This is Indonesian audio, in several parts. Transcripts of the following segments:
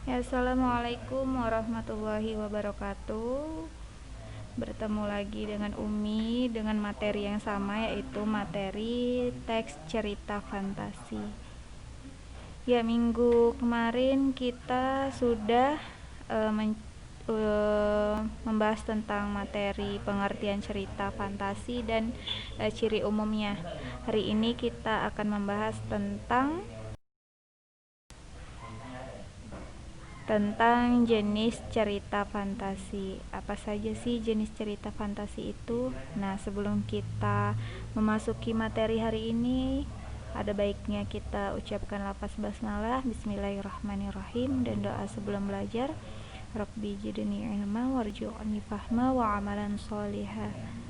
Ya, Assalamualaikum warahmatullahi wabarakatuh. Bertemu lagi dengan Umi dengan materi yang sama, yaitu materi teks cerita fantasi. Ya, minggu kemarin kita sudah membahas tentang materi pengertian cerita fantasi dan ciri umumnya. Hari ini kita akan membahas tentang jenis cerita fantasi. Apa saja sih jenis cerita fantasi itu? Nah, sebelum kita memasuki materi hari ini, ada baiknya kita ucapkan lafaz basmalah, bismillahirrahmanirrahim, dan doa sebelum belajar. Rabbi jidni ilma warzuqni fahma wa amalan sholihah.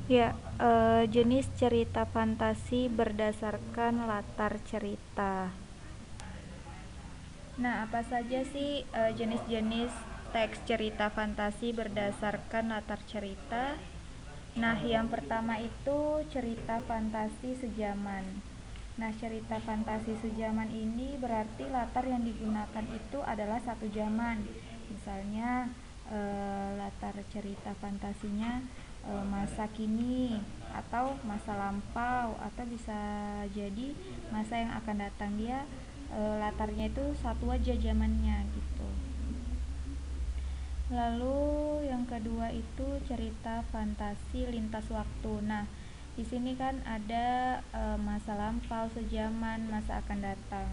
Ya, jenis cerita fantasi berdasarkan latar cerita. Nah, apa saja sih jenis-jenis teks cerita fantasi berdasarkan latar cerita? Nah, yang pertama itu cerita fantasi sejaman. Nah, cerita fantasi sejaman ini berarti latar yang digunakan itu adalah satu zaman. Misalnya, latar cerita fantasinya masa kini atau masa lampau, atau bisa jadi masa yang akan datang. Dia latarnya itu satu aja zamannya gitu. Lalu yang kedua itu cerita fantasi lintas waktu. Nah, di sini kan ada masa lampau, sejaman, masa akan datang.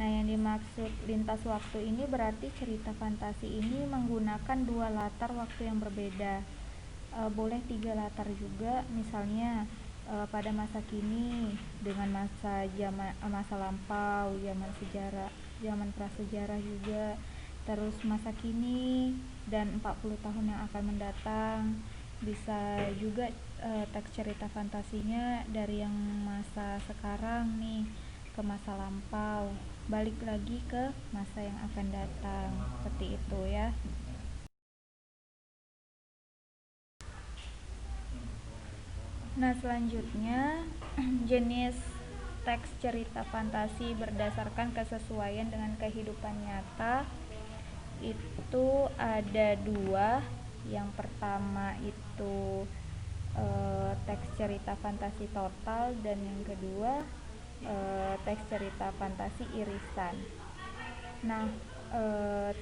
Nah, yang dimaksud lintas waktu ini berarti cerita fantasi ini menggunakan dua latar waktu yang berbeda. Boleh tiga latar juga, misalnya pada masa kini dengan masa lampau, zaman sejarah, zaman prasejarah juga, terus masa kini dan 40 tahun yang akan mendatang. Bisa juga teks cerita fantasinya dari yang masa sekarang nih ke masa lampau, balik lagi ke masa yang akan datang, seperti itu ya. Nah, selanjutnya jenis teks cerita fantasi berdasarkan kesesuaian dengan kehidupan nyata itu ada dua. Yang pertama itu teks cerita fantasi total, dan yang kedua teks cerita fantasi irisan. Nah,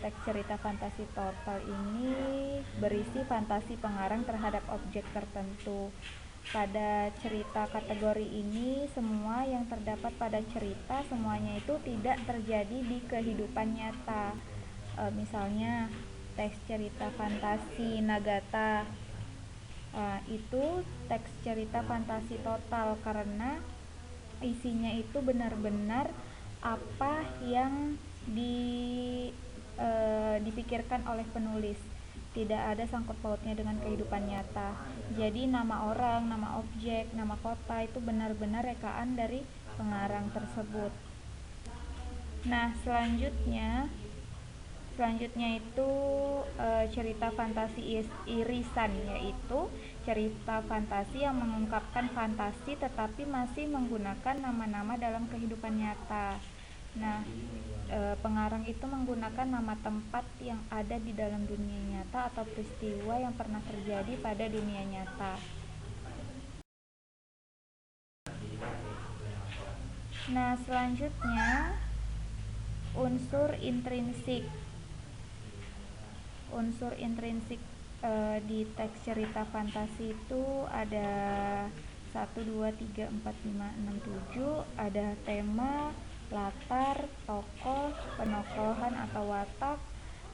teks cerita fantasi total ini berisi fantasi pengarang terhadap objek tertentu. Pada cerita kategori ini, semua yang terdapat pada cerita semuanya itu tidak terjadi di kehidupan nyata. Misalnya teks cerita fantasi Nagata, itu teks cerita fantasi total karena isinya itu benar-benar apa yang dipikirkan oleh penulis, tidak ada sangkut pautnya dengan kehidupan nyata. Jadi nama orang, nama objek, nama kota itu benar-benar rekaan dari pengarang tersebut. Nah, selanjutnya itu cerita fantasi irisan, yaitu cerita fantasi yang mengungkapkan fantasi tetapi masih menggunakan nama-nama dalam kehidupan nyata. Nah, pengarang itu menggunakan nama tempat yang ada di dalam dunia nyata atau peristiwa yang pernah terjadi pada dunia nyata. Nah, selanjutnya unsur intrinsik. Di teks cerita fantasi itu ada 1, 2, 3, 4, 5, 6, 7. Ada tema, latar, tokoh, penokohan atau watak,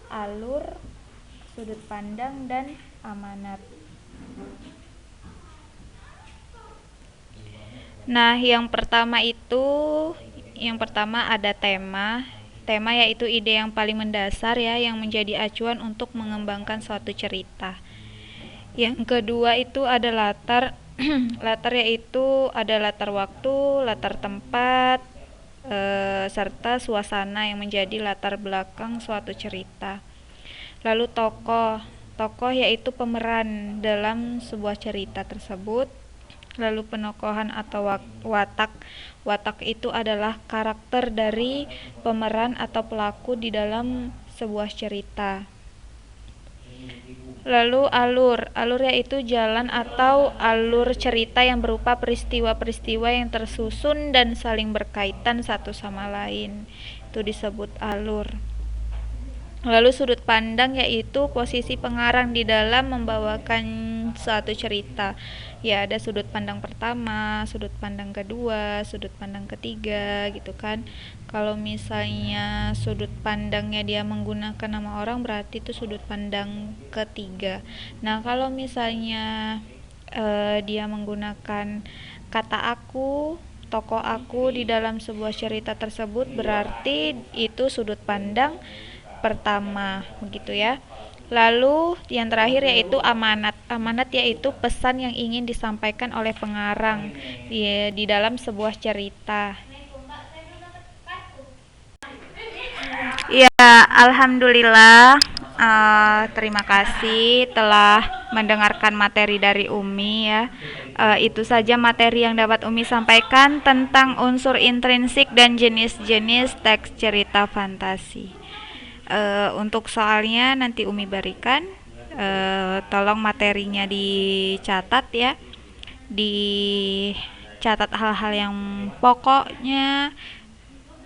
alur, sudut pandang, dan amanat. Nah, yang pertama ada tema. Tema yaitu ide yang paling mendasar ya, yang menjadi acuan untuk mengembangkan suatu cerita. Yang kedua itu ada latar. Latar yaitu ada latar waktu, latar tempat, serta suasana yang menjadi latar belakang suatu cerita. Lalu tokoh. Tokoh yaitu pemeran dalam sebuah cerita tersebut. Lalu penokohan atau watak. Watak itu adalah karakter dari pemeran atau pelaku di dalam sebuah cerita. Lalu alur. Alur yaitu jalan atau alur cerita yang berupa peristiwa-peristiwa yang tersusun dan saling berkaitan satu sama lain. Itu disebut alur. Lalu sudut pandang yaitu posisi pengarang di dalam membawakan suatu cerita. Ya, ada sudut pandang pertama, sudut pandang kedua, sudut pandang ketiga gitu kan. Kalau misalnya sudut pandangnya dia menggunakan nama orang, berarti itu sudut pandang ketiga. Nah, kalau misalnya dia menggunakan kata aku, tokoh aku di dalam sebuah cerita tersebut, berarti itu sudut pandang pertama, begitu ya. Lalu yang terakhir yaitu amanat. Amanat yaitu pesan yang ingin disampaikan oleh pengarang di dalam sebuah cerita. Ya, alhamdulillah. Terima kasih telah mendengarkan materi dari Umi ya. Itu saja materi yang dapat Umi sampaikan tentang unsur intrinsik dan jenis-jenis teks cerita fantasi. Untuk soalnya nanti Umi berikan. Tolong materinya dicatat ya. Dicatat hal-hal yang pokoknya,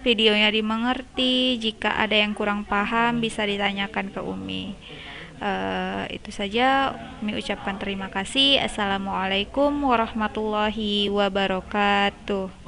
videonya dimengerti. Jika ada yang kurang paham bisa ditanyakan ke Umi. Itu saja, Umi ucapkan terima kasih. Assalamualaikum warahmatullahi wabarakatuh.